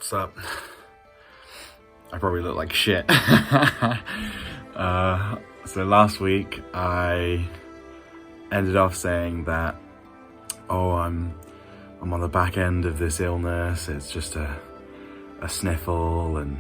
What's up? I probably look like shit. So last week I ended off saying that, oh, I'm on the back end of this illness. It's just a sniffle, and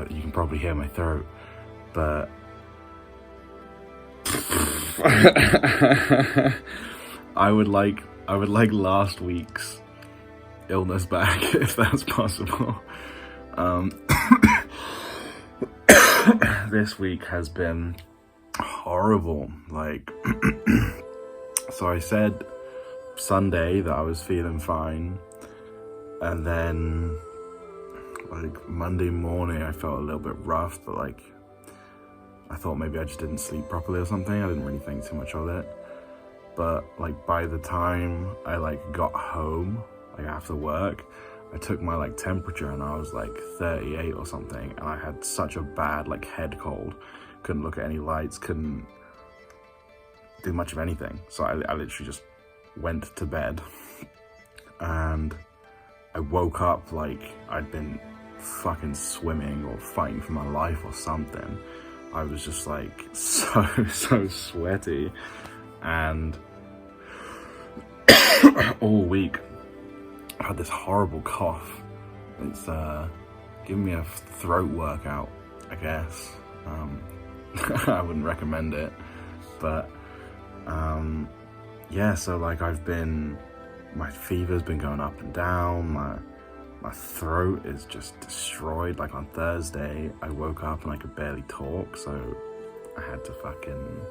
you can probably hear my throat, but I would like last week's illness back if that's possible. This week has been horrible. So I said Sunday that I was feeling fine, and then Monday morning I felt a little bit rough, but I thought maybe I just didn't sleep properly or something. I didn't really think too much of it, but by the time I got home after work, I took my temperature and I was 38 or something, and I had such a bad head cold. Couldn't look at any lights, couldn't do much of anything. So I literally just went to bed, and I woke up I'd been fucking swimming or fighting for my life or something. I was just so sweaty, and all week I had this horrible cough. It's giving me a throat workout, I guess. I wouldn't recommend it, but yeah, so my fever's been going up and down, my throat is just destroyed. On Thursday I woke up and I could barely talk, so I had to fucking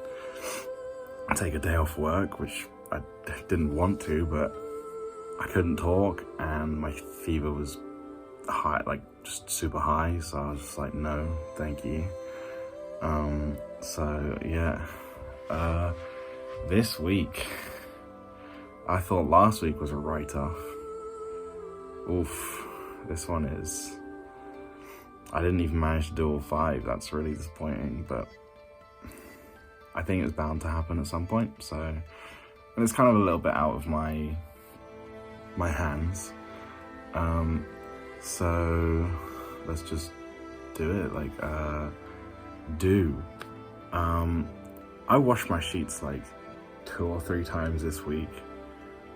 take a day off work, which I didn't want to, but I couldn't talk, and my fever was high, just super high, so I was just no, thank you. So yeah, this week, I thought last week was a write-off. Oof, this one is, I didn't even manage to do all 5, that's really disappointing, but I think it was bound to happen at some point, so, and it's kind of a little bit out of my hands, so let's just do it. I washed my sheets 2 or 3 times this week.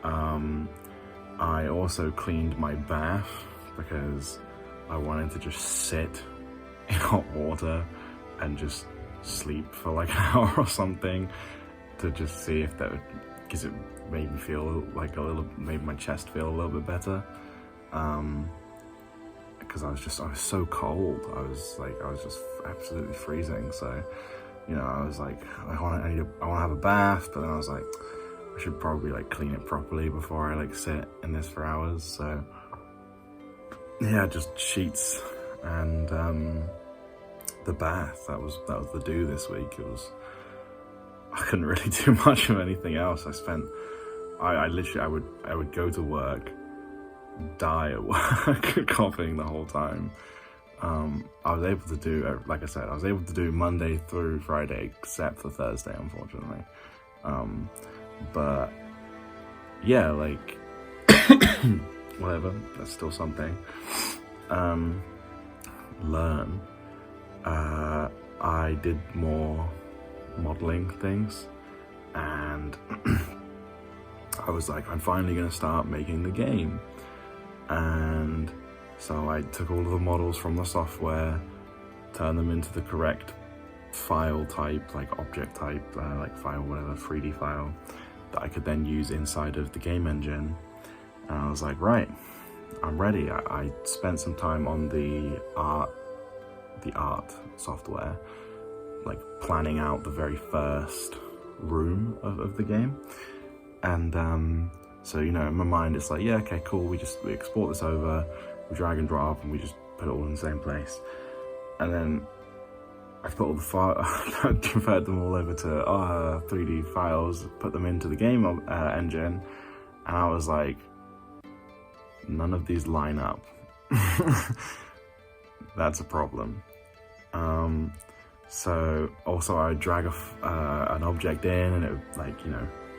I also cleaned my bath because I wanted to just sit in hot water and just sleep for an hour or something to just see if that would, because it made me feel made my chest feel a little bit better. Because I was so cold. I was just absolutely freezing. So, I was I want to have a bath, but then I was I should probably clean it properly before I sit in this for hours. So yeah, just sheets and the bath. That was the do this week. I couldn't really do much of anything else. I literally would go to work, die at work, coughing the whole time. I was able to do, like I said, I was able to do Monday through Friday, except for Thursday, unfortunately. But yeah, whatever, that's still something. Learn. I did more modeling things, and I was I'm finally gonna start making the game. And so I took all of the models from the software, turned them into the correct file type, object type, file, whatever, 3D file, that I could then use inside of the game engine. And I was right, I'm ready. I spent some time on the art software, planning out the very first room of the game. And so, in my mind, it's yeah, okay, cool, we export this over, we drag and drop, and we just put it all in the same place. And then I put all the I converted them all over to 3D files, put them into the game engine, and I was none of these line up. That's a problem. So also I drag an object in, and it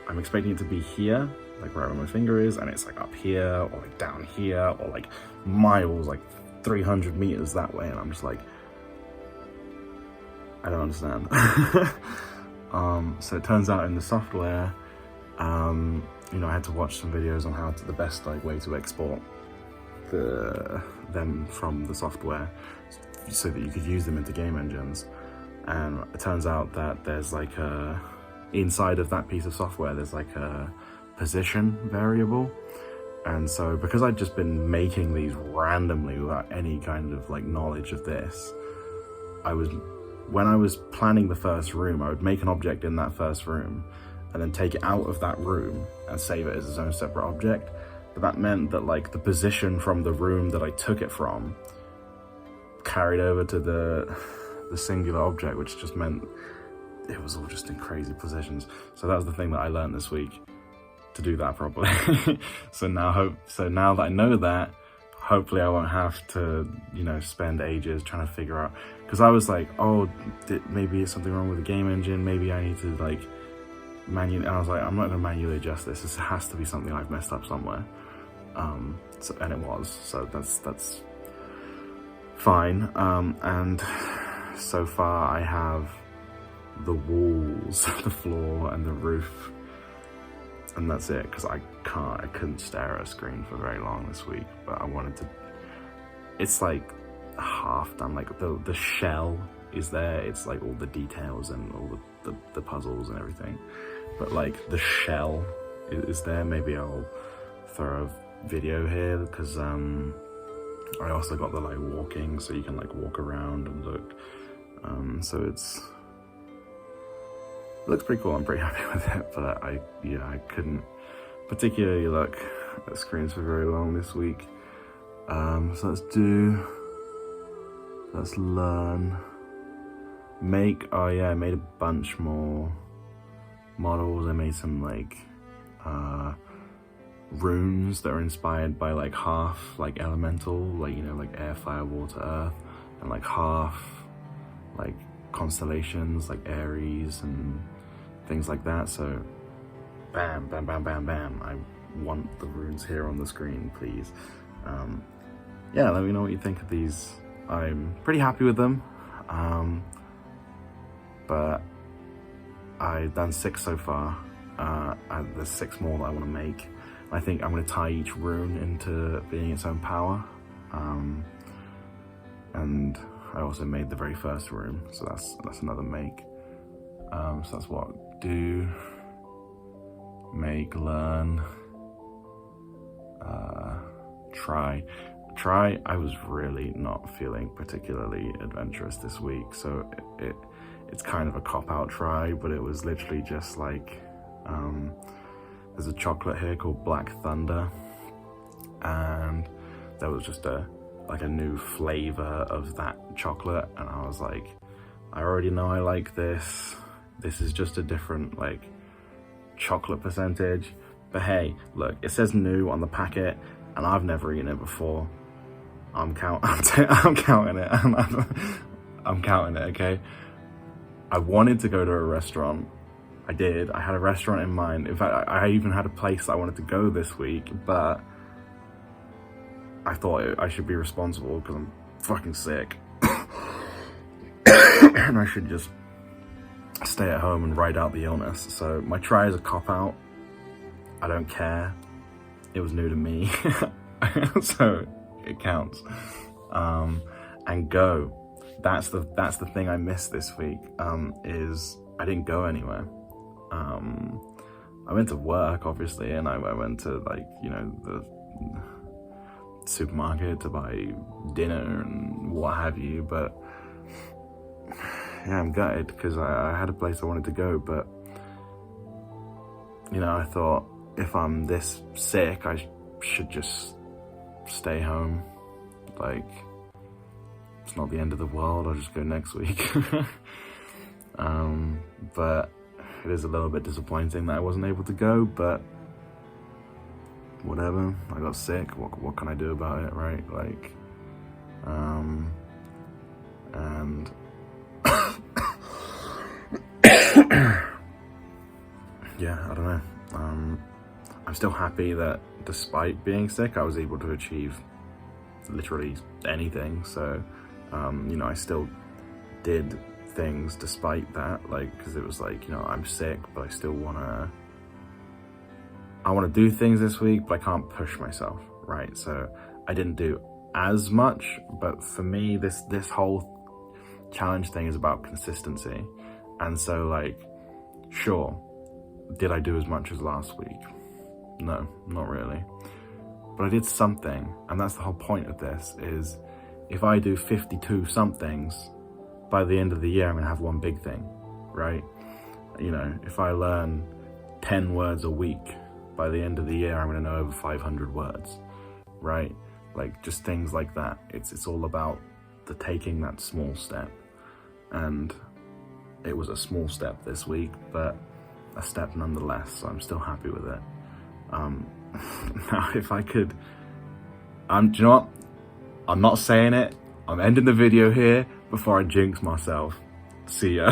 I'm expecting it to be here, right where my finger is, and it's up here, or down here, or miles 300 meters that way, and I'm just like, I don't understand. So it turns out in the software, you know, I had to watch some videos on how to, the best like way to export them from the software so that you could use them into game engines. And it turns out that there's like inside of that piece of software, there's like a position variable. And so because I'd just been making these randomly without any kind of like knowledge of this, when I was planning the first room, I would make an object in that first room and then take it out of that room and save it as its own separate object. But that meant that like the position from the room that I took it from carried over to the singular object, which just meant it was all just in crazy positions. So that was the thing that I learned this week, to do that properly. So now that I know that, hopefully I won't have to, you know, spend ages trying to figure out, because I was like, oh, maybe it's something wrong with the game engine, maybe I need to like manually, and I was like, I'm not gonna manually adjust this. This has to be something I've messed up somewhere. And it was, so that's fine. And so far I have the walls, the floor and the roof, and that's it, because I couldn't stare at a screen for very long this week. But I wanted to, it's like half done, like the shell is there, it's like all the details and all the puzzles and everything, but like the shell is there. Maybe I'll throw a video here, because I also got the like walking, so you can like walk around and look, so it looks pretty cool. I'm pretty happy with it, but I couldn't particularly look at screens for very long this week. So let's learn, I made a bunch more models. I made some like runes that are inspired by like half like elemental, like, you know, like air, fire, water, earth, and like half like constellations like Aries and things like that. So bam, bam, bam, bam, bam. I want the runes here on the screen, please. Yeah, let me know what you think of these. I'm pretty happy with them, but I've done 6 so far. There's 6 more that I want to make. I think I'm going to tie each rune into being its own power, and I also made the very first room, so that's another make. So that's what: do, make, learn, try. I was really not feeling particularly adventurous this week, so it's kind of a cop-out try, but it was literally just like, there's a chocolate here called Black Thunder, and there was just a new flavor of that chocolate, and I was like, I already know I like this. This is just a different like chocolate percentage, but hey, look, it says new on the packet, and I've never eaten it before. I'm counting it. I'm counting it, okay? I wanted to go to a restaurant. I did. I had a restaurant in mind. In fact, I even had a place that I wanted to go this week, but I thought I should be responsible because I'm fucking sick. And I should just stay at home and ride out the illness. So my try is a cop-out. I don't care. It was new to me. So it counts. And go. That's the thing I missed this week, is I didn't go anywhere. I went to work, obviously, and I went to, like, you know, the supermarket to buy dinner and what have you, but yeah, I'm gutted because I had a place I wanted to go, but, you know, I thought if I'm this sick, I should just stay home. Like, it's not the end of the world, I'll just go next week. But it is a little bit disappointing that I wasn't able to go, but whatever, I got sick, what can I do about it, right? Like, and yeah, I don't know. I'm still happy that despite being sick, I was able to achieve literally anything. So, you know, I still did things despite that, like, because it was like, you know, I'm sick, but I still I want to do things this week, but I can't push myself, right? So I didn't do as much, but for me, this whole challenge thing is about consistency. And so, like, sure, did I do as much as last week? No, not really. But I did something, and that's the whole point of this, is if I do 52 somethings, by the end of the year, I'm gonna have one big thing, right? You know, if I learn 10 words a week, by the end of the year, I'm gonna know over 500 words, right? Like, just things like that. It's all about the taking that small step. And it was a small step this week, but a step nonetheless, so I'm still happy with it. Now, if I could, do you know what? I'm not saying it. I'm ending the video here before I jinx myself. See ya.